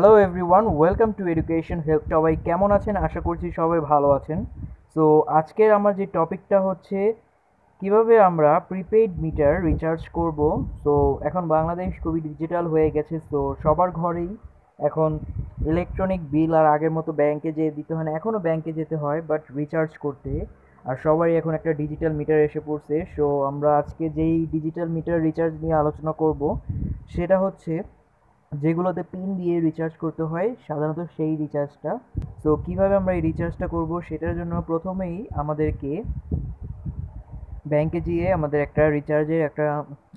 Hello everyone, welcome to education help. সবাই কেমন আছেন? আশা করছি সবাই ভালো আছেন। সো আজকের আমার যে টপিকটা হচ্ছে কিভাবে আমরা প্রিপেইড মিটার রিচার্জ করব। সো এখন বাংলাদেশ খুবই ডিজিটাল হয়ে গেছে। সো সবার ঘরেই এখন ইলেকট্রনিক বিল আর আগের মতো ব্যাংকে যেয়ে দিতে হয় না, এখনও ব্যাংকে যেতে হয় বাট রিচার্জ করতে। আর সবারই এখন একটা ডিজিটাল মিটার এসে পড়ছে। সো আমরা আজকে যেই ডিজিটাল মিটার রিচার্জ নিয়ে আলোচনা করব সেটা হচ্ছে যেগুলোতে পিন দিয়ে রিচার্জ করতে হয় সাধারণত সেই রিচার্জটা। সো কিভাবে আমরা এই রিচার্জটা করব সেটার জন্য প্রথমেই আমাদেরকে ব্যাংকে গিয়ে আমাদের একটা রিচার্জের একটা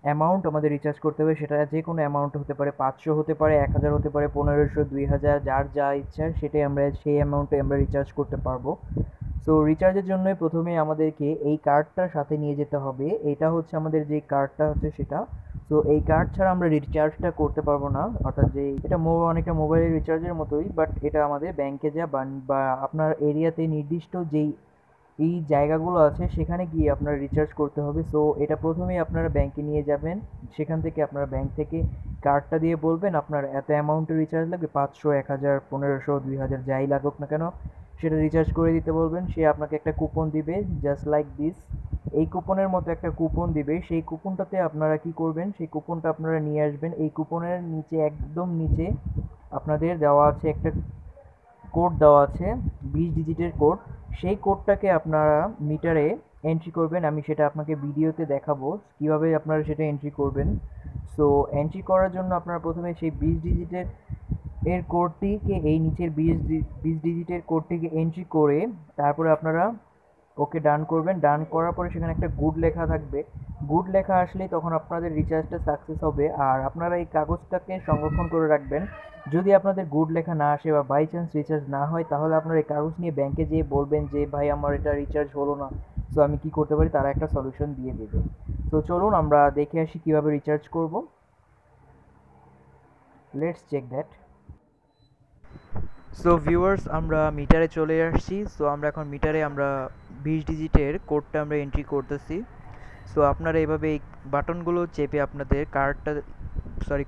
অ্যামাউন্ট আমাদের রিচার্জ করতে হবে। সেটা যে কোনো অ্যামাউন্ট হতে পারে, 500 হতে পারে, 1000 হতে পারে, 1500, 2000, যার যা ইচ্ছা সেটাই আমরা সেই অ্যামাউন্টে আমরা রিচার্জ করতে পারবো। সো রিচার্জের জন্য প্রথমেই আমাদেরকে এই কার্ডটা সাথে নিয়ে যেতে হবে। এটা হচ্ছে আমাদের যে কার্ডটা হচ্ছে সেটা। সো এই কার্ড ছাড়া আমরা রিচার্জটা করতে পারবো না, অর্থাৎ যে এটা অনেকটা মোবাইলের রিচার্জের মতোই, বাট এটা আমাদের ব্যাংকে যা বা আপনার এরিয়াতে নির্দিষ্ট যেই এই জায়গাগুলো আছে সেখানে গিয়ে আপনার রিচার্জ করতে হবে। সো এটা প্রথমেই আপনারা ব্যাংকে নিয়ে যাবেন। সেখান থেকে আপনারা ব্যাংক থেকে কার্ডটা দিয়ে বলবেন আপনার এত অ্যামাউন্টের রিচার্জ লাগবে, 500, 1000, 1500, 2000, যাই লাগুক না কেন সেটা রিচার্জ করে দিতে বলবেন। সে আপনাকে একটা কুপন দিবে, জাস্ট লাইক দিস। এই কুপনের মতো একটা কুপন দিবে। সেই কুপনটাতে আপনারা কি করবেন, সেই কুপনটা আপনারা নিয়ে আসবেন। এই কুপনের নিচে, একদম নিচে আপনাদের দেওয়া আছে একটা কোড দেওয়া আছে, 20 ডিজিটের কোড। সেই কোডটাকে আপনারা মিটারে এন্ট্রি করবেন। আমি সেটা আপনাকে ভিডিওতে দেখাবো কিভাবে আপনারা সেটা এন্ট্রি করবেন। সো এন্ট্রি করার জন্য আপনারা প্রথমে সেই 20 ডিজিটের কোডটিকে, এই নিচের 20 ডিজিটের কোডটিকে এন্ট্রি করে তারপরে আপনারা ওকে ডান করবেন। ডান করার পরে সেখানে একটা গুড লেখা থাকবে। গুড লেখা আসলেই তখন আপনাদের রিচার্জটা সাকসেস হবে। আর আপনারা এই কাগজটাকে সংরক্ষণ করে রাখবেন। যদি আপনাদের গুড লেখা না আসে বা বাই চান্স রিচার্জ না হয়, তাহলে আপনারা এই কাগজ নিয়ে ব্যাংকে যেয়ে বলবেন যে ভাই আমার এটা রিচার্জ হলো না, সো আমি কি করতে পারি, তারা একটা সলিউশন দিয়ে দেবে। তো চলুন আমরা দেখে আসি কিভাবে রিচার্জ করব। Let's check that. So viewers, আমরা মিটারে চলে আসছি। সো আমরা এখন মিটারে আমরা 20 ডিজিটের কোডটা আমরা এন্ট্রি করতেছি। সো আপনারা এভাবে এই বাটনগুলো চেপে আপনাদের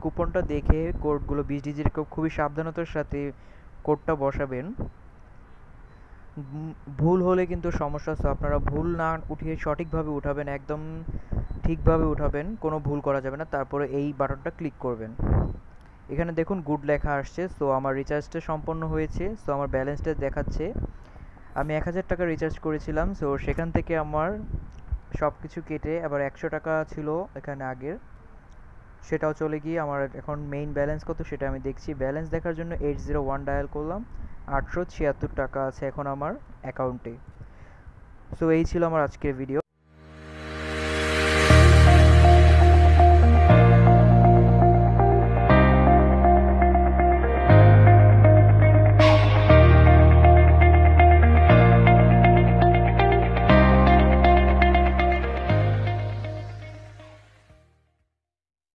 কুপনটা দেখে কোডগুলো 20 ডিজিটের খুবই সাবধানতার সাথে কোডটা বসাবেন। ভুল হলে কিন্তু সমস্যা। সো আপনারা ভুল না উঠিয়ে সঠিকভাবে উঠাবেন, একদম ঠিকভাবে উঠাবেন, কোনো ভুল করা যাবে না। তারপরে এই বাটনটা ক্লিক করবেন। এখানে দেখুন গুড লেখা আসছে। সো আমার রিচার্জটা সম্পন্ন হয়েছে। সো আমার ব্যালেন্সটা দেখাচ্ছে। আমি 1000 টাকা রিচার্জ করেছিলাম। সো সেখান থেকে আমার সব কিছু কেটে আবার 100 টাকা ছিল এখানে আগের, সেটাও চলে গিয়ে আমার এখন মেইন ব্যালেন্স কত সেটা আমি দেখছি। ব্যালেন্স দেখার জন্য 801 ডায়াল করলাম। 876 টাকা আছে এখন আমার অ্যাকাউন্টে। সো এই ছিল আমার আজকের ভিডিও।